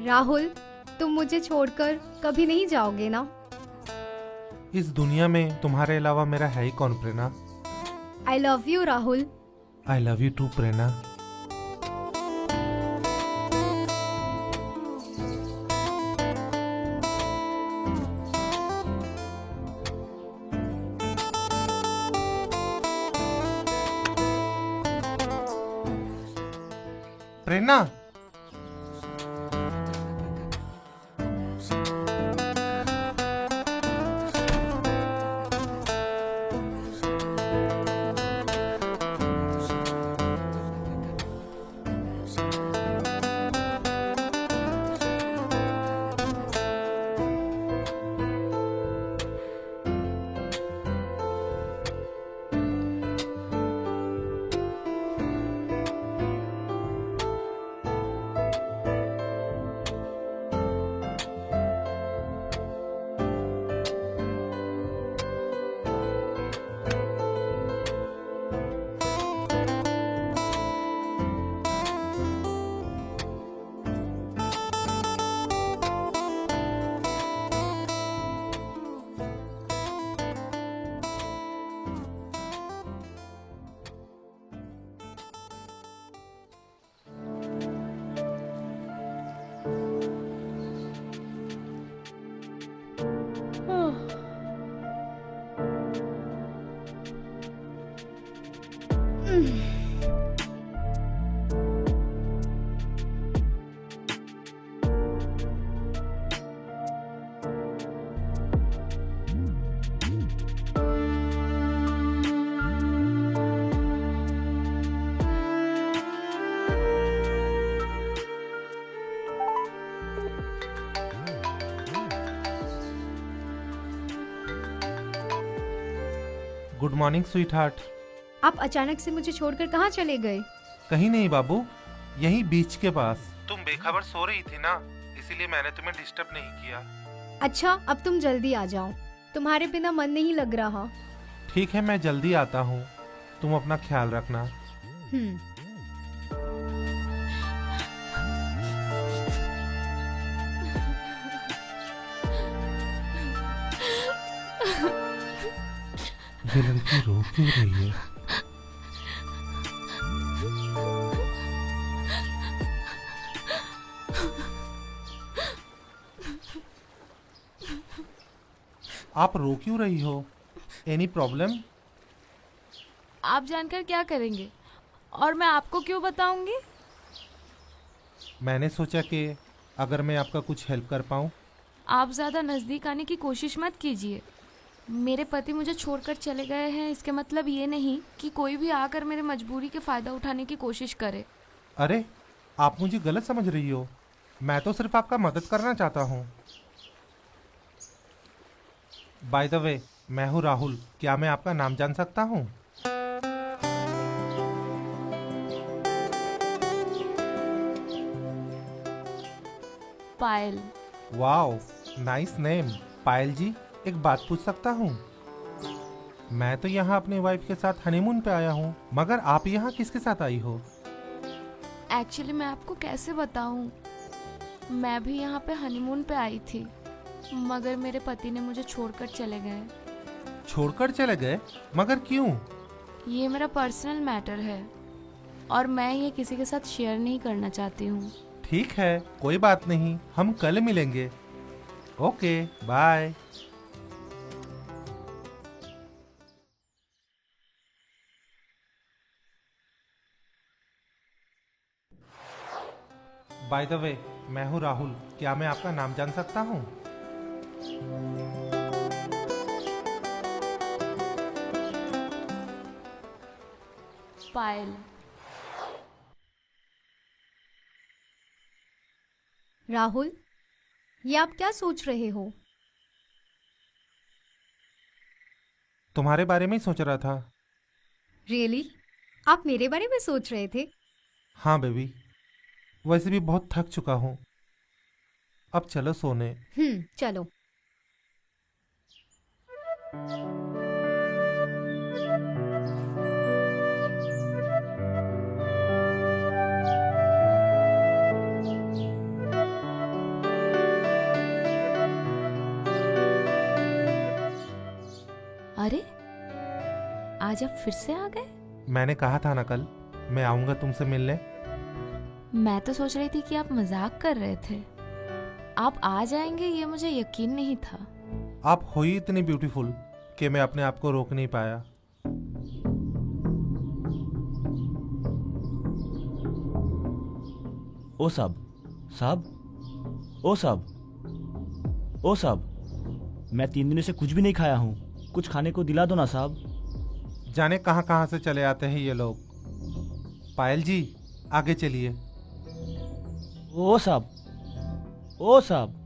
राहुल, तुम मुझे छोड़कर कभी नहीं जाओगे ना? इस दुनिया में तुम्हारे अलावा मेरा है ही कौन Prerna. I love you Rahul. I love you too Prerna. Prerna, good morning sweetheart. आप अचानक से मुझे छोड़कर कहाँ चले गए? कहीं नहीं बाबू, यहीं बीच के पास। तुम बेखबर सो रही थी ना, इसीलिए मैंने तुम्हें डिस्टर्ब नहीं किया। अच्छा, अब तुम जल्दी आ जाओ, तुम्हारे बिना मन नहीं लग रहा। ठीक है, मैं जल्दी आता हूँ, तुम अपना ख्याल रखना। हम्म। ये लड़की रो क्यों रही है? आप रो क्यों रही हो? Any problem? आप जानकर क्या करेंगे और मैं आपको क्यों बताऊंगी? मैंने सोचा कि अगर मैं आपका कुछ हेल्प कर पाऊँ। आप ज़्यादा नज़दीक आने की कोशिश मत कीजिए। मेरे पति मुझे छोड़कर चले गए हैं, इसके मतलब ये नहीं कि कोई भी आकर मेरे मजबूरी के फ़ायदा उठाने की कोशिश करे। अरे, आप मुझे गलत समझ रही हो, मैं तो सिर्फ आपका मदद करना चाहता हूँ। बाय द वे, मैं हूँ राहुल, क्या मैं आपका नाम जान सकता हूँ? Payal. Wow, nice name. Payal ji, एक बात पूछ सकता हूँ? मैं तो यहाँ अपनी वाइफ के साथ हनीमून पे आया हूँ, मगर आप यहाँ किसके साथ आई हो? एक्चुअली मैं आपको कैसे बताऊं, मैं भी यहाँ पे हनीमून पे आई थी, मगर मेरे पति ने मुझे छोड़कर चले गए। छोड़कर चले गए? मगर क्यों? ये मेरा पर्सनल मैटर है और मैं ये किसी के साथ शेयर नहीं करना चाहती हूँ। ठीक है, कोई बात नहीं, हम कल मिलेंगे। Okay, bye. By the way, मैं हूँ राहुल, क्या मैं आपका नाम जान सकता हूँ? पायल। राहुल, ये आप क्या सोच रहे हो? तुम्हारे बारे में ही सोच रहा था। रियली? आप मेरे बारे में सोच रहे थे? हाँ बेबी, वैसे भी बहुत थक चुका हूँ, अब चलो सोने। चलो। अरे आज आप फिर से आ गए? मैंने कहा था ना कल मैं आऊंगा तुमसे मिलने। मैं तो सोच रही थी कि आप मजाक कर रहे थे। आप आ जाएंगे ये मुझे यकीन नहीं था। आप हो ही इतनी ब्यूटीफुल कि मैं अपने आप को रोक नहीं पाया। ओ साहब, साहब, ओ साहब, ओ साहब, मैं 3 दिनों से कुछ भी नहीं खाया हूँ। कुछ खाने को दिला दो ना साहब। जाने कहाँ कहाँ से चले आते हैं ये लोग। पायल जी आगे चलिए। ओ साहब, ओ साहब।